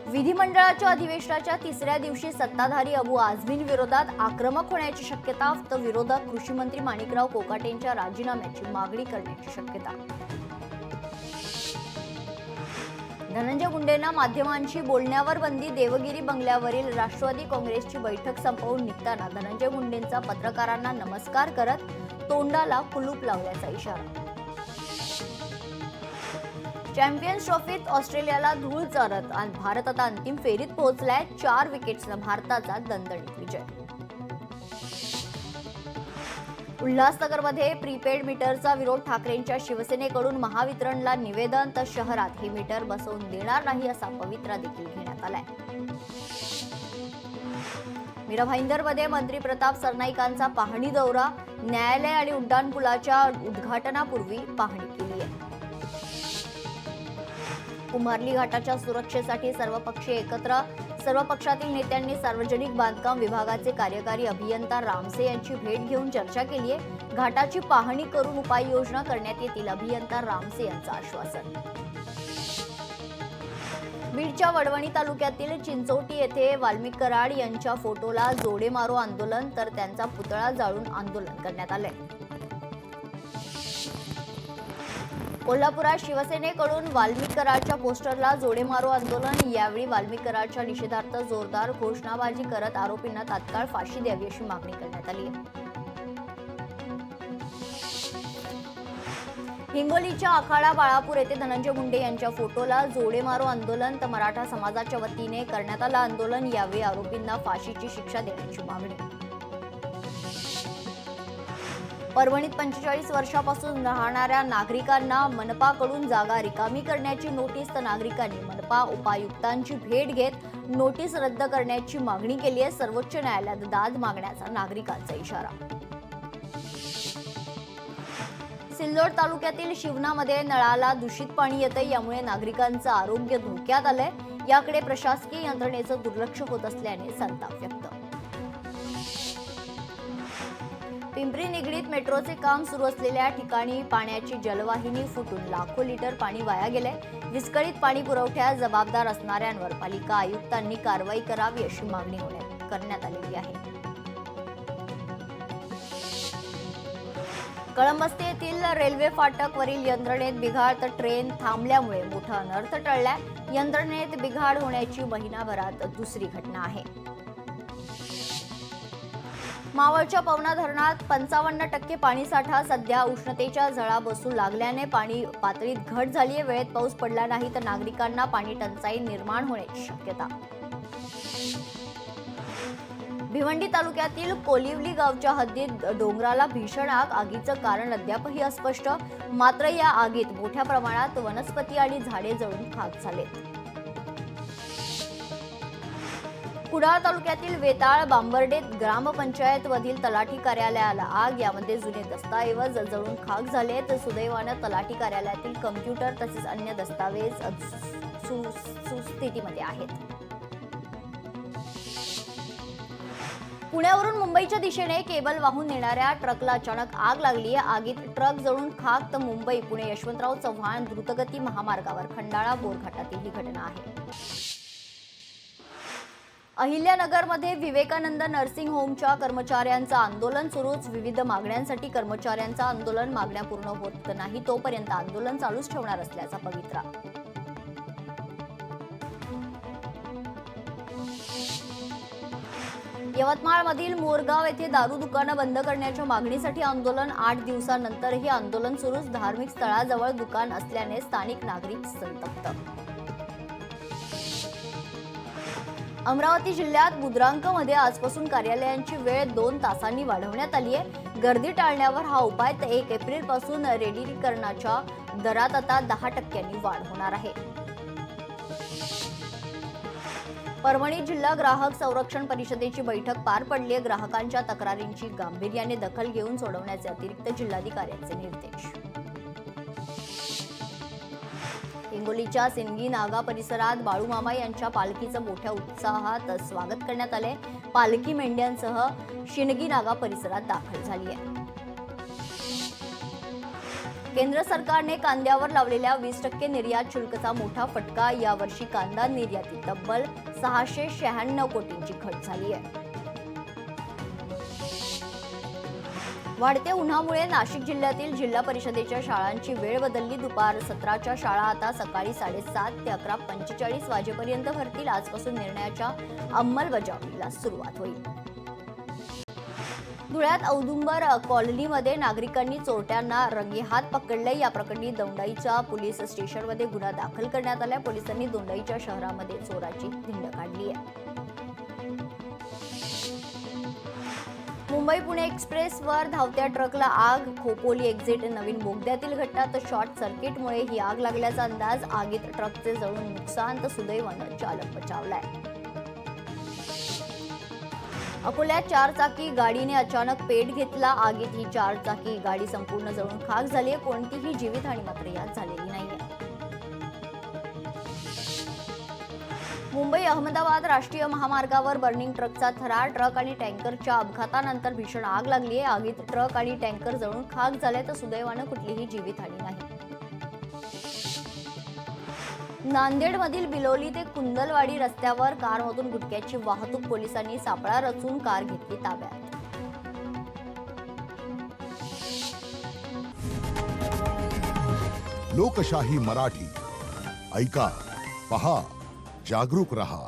विधिमंडळाच्या अधिवेशनाच्या तिसऱ्या दिवशी सत्ताधारी अबू आझमीन विरोधात आक्रमक होण्याची शक्यता, तर विरोधक कृषी मंत्री माणिकराव कोकाटेंच्या राजीनाम्याची मागणी करण्याची शक्यता. धनंजय मुंडेंना माध्यमांशी बोलण्यावर बंदी, देवगिरी बंगल्यावरील राष्ट्रवादी काँग्रेसची बैठक संपवून निघताना धनंजय मुंडेंचा पत्रकारांना नमस्कार करत तोंडाला कुलूप लावल्याचा इशारा. चॅम्पियन्स ट्रॉफीत ऑस्ट्रेलियाला धूळ चारत भारत आता अंतिम फेरीत पोहोचलाय. 4 विकेट्सनं भारताचा दणदणीत विजय. उल्हासनगरमध्ये प्रीपेड मीटरचा विरोध, ठाकरेंच्या शिवसेनेकडून महावितरणला निवेदन, तर शहरात हे मीटर बसवून देणार नाही असा पवित्रा देखील घेण्यात आलाय. मीरा भाईंदरमध्ये मंत्री प्रताप सरनाईकांचा पाहणी दौरा, न्यायालय आणि उड्डाणपुलाच्या उद्घाटनापूर्वी पाहणी केली आहे. कुंभारली घाटाच्या सुरक्षेसाठी सर्वपक्षीय एकत्र, सर्व पक्षातील नेत्यांनी सार्वजनिक बांधकाम विभागाचे कार्यकारी अभियंता रामसे यांची भेट घेऊन चर्चा केली आहे. घाटाची पाहणी करून उपाययोजना करण्यात येतील, अभियंता रामसे यांचं आश्वासन. बीडच्या वडवणी तालुक्यातील चिंचोटी येथे वाल्मिक कराड यांच्या फोटोला जोडे मारो आंदोलन, तर त्यांचा पुतळा जाळून आंदोलन करण्यात आलंय. कोल्हापुरात शिवसेनेकडून वाल्मिक कराडच्या पोस्टरला जोडे मारो आंदोलन, यावेळी वाल्मिक कराडच्या निषेधार्थ जोरदार घोषणाबाजी करत आरोपींना तात्काळ फाशी द्यावी अशी मागणी करण्यात आली. हिंगोलीच्या आखाडा बाळापूर येथे धनंजय मुंडे यांच्या फोटोला जोडे मारो आंदोलन, तर मराठा समाजाच्या वतीने करण्यात आलं आंदोलन, यावेळी आरोपींना फाशीची शिक्षा देण्याची मागणी. परभणीत 45 वर्षापासून राहणाऱ्या नागरिकांना मनपाकडून जागा रिकामी करण्याची नोटीस, तर नागरिकांनी मनपा उपायुक्तांची भेट घेत नोटीस रद्द करण्याची मागणी केली आहे. सर्वोच्च न्यायालयात दाद मागण्याचा नागरिकांचा इशारा. सिल्लोड तालुक्यातील शिवनामध्ये नळाला दूषित पाणी येते, यामुळे नागरिकांचं आरोग्य धोक्यात आलंय. याकडे प्रशासकीय यंत्रणेचं दुर्लक्ष होत असल्याने संताप व्यक्त. पिंपरी निगडीत मेट्रोचे काम सुरू असलेल्या ठिकाणी पाण्याची जलवाहिनी फुटून लाखो लिटर पाणी वाया गेले. विस्कळीत पाणी पुरवठ्यास जबाबदार असणाऱ्यांवर पालिका आयुक्तांनी कारवाई करावी अशी मागणी करण्यात आलेली आहे. कळंबस्ते येथील रेल्वे फाटक वरील यंत्रणेत बिघाड, तर ट्रेन थांबल्यामुळे मोठा अनर्थ टळलाय. यंत्रणेत बिघाड होण्याची महिनाभरात दुसरी घटना आहे. मावळच्या पवना धरणात 55% पाणीसाठा, सध्या उष्णतेच्या झळा बसू लागल्याने पाणी पातळीत घट झाली आहे. वेळेत पाऊस पडला नाही तर नागरिकांना पाणी टंचाई निर्माण होण्याची शक्यता. भिवंडी तालुक्यातील कोलिवली गावच्या हद्दीत डोंगराला भीषण आग, आगीचं कारण अद्यापही अस्पष्ट. मात्र या आगीत मोठ्या प्रमाणात वनस्पती आणि झाडे जळून खाक झालेत. कुडाळ तालुक्यातील वेताळ बांबर्डे ग्रामपंचायत मधील तलाठी कार्यालयाला आग, यामध्ये जुने दस्तावेज जळून खाक झालेत. सुदैवानं तलाठी कार्यालयातील कम्प्युटर तसेच अन्य दस्तावेज सुस्थितीमध्ये आहेत. पुण्यावरून मुंबईच्या दिशेने केबल वाहून नेणाऱ्या ट्रकला अचानक आग लागली आहे. आगीत ट्रक जळून खाक, तर मुंबई पुणे यशवंतराव चव्हाण द्रुतगती महामार्गावर खंडाळा बोरघाटातील ही घटना आहे. अहिल्यानगरमध्ये विवेकानंद नर्सिंग होमच्या कर्मचाऱ्यांचं आंदोलन सुरूच. विविध मागण्यांसाठी कर्मचाऱ्यांचं आंदोलन, मागण्या पूर्ण होत नाही तोपर्यंत आंदोलन चालूच ठेवणार असल्याचा पवित्रा. यवतमाळमधील मोरगाव येथे दारू दुकानं बंद करण्याच्या मागणीसाठी आंदोलन. 8 दिवसांनंतरही आंदोलन सुरूच. धार्मिक स्थळाजवळ दुकान असल्याने स्थानिक नागरिक संतप्त. अमरावती जिल्ह्यात मुद्रांकमध्ये आजपासून कार्यालयांची वेळ 2 तासांनी वाढवण्यात आली आहे. गर्दी टाळण्यावर हा उपाय, तर 1 एप्रिलपासून रेडिरीकरणाच्या दरात आता 10% वाढ होणार आहे. परभणी जिल्हा ग्राहक संरक्षण परिषदेची बैठक पार पडली आहे. ग्राहकांच्या तक्रारींची गांभीर्याने दखल घेऊन सोडवण्याचे अतिरिक्त जिल्हाधिकाऱ्यांचे निर्देश. हिंगोलीच्या सिंदगी नागा परिसरात बाळूमामा यांच्या पालखीचं मोठ्या उत्साहात स्वागत करण्यात आले. पालखी मेंढ्यांसह शिंदगी नागा परिसरात दाखल झाली आहे. केंद्र सरकारने कांद्यावर लावलेल्या 20% निर्यात शुल्काचा मोठा फटका. यावर्षी कांदा निर्यातीत तब्बल 696 कोटींची घट झाली आहे. वाढत्या उन्हामुळे नाशिक जिल्ह्यातील जिल्हा परिषदेच्या शाळांची वेळ बदलली. दुपार 17च्या शाळा आता सकाळी 7:30 ते 11:45 वाजेपर्यंत भरतील. आजपासून निर्णयाच्या अंमलबजावणीला सुरुवात होईल. धुळ्यात औदुंबर कॉलनीमध्ये नागरिकांनी चोरट्यांना रंगेहात पकडले. या प्रकरणी दोंडाईच्या पोलीस स्टेशनमध्ये गुन्हा दाखल करण्यात आला. पोलिसांनी दोंडाईच्या शहरामध्ये चोराची धिंड काढली आहे. मुंबई पुणे एक्सप्रेसवर धावत्या ट्रकला आग. खोपोली एक्झिट नवीन बोगद्यातील घटना. तर शॉर्ट सर्किटमुळे ही आग लागल्याचा अंदाज. आगीत ट्रकचे जळून नुकसान, तर सुदैवानं चालक बचावलाय. अकोल्यात 4 चाकी गाडीने अचानक पेट घेतला. आगीत ही 4 चाकी गाडी संपूर्ण जळून खाक झाली. कोणतीही जीवितहानी मात्र यात झालेली नाहीये. मुंबई अहमदाबाद राष्ट्रीय महामार्गावर बर्निंग ट्रकचा थरार. ट्रक आणि टँकरच्या अपघातानंतर भीषण आग लागली आहे. आगीत ट्रक आणि टँकर जळून खाक झाले, तर सुदैवानं कुठलीही जीवितहानी नाही. नांदेडमधील बिलोली ते कुंदलवाडी रस्त्यावर कारमधून गुटख्याची वाहतूक. पोलिसांनी सापळा रचून कार घेतली ताब्यात. लोकशाही मराठी ऐका, पहा, जागरूक रहा.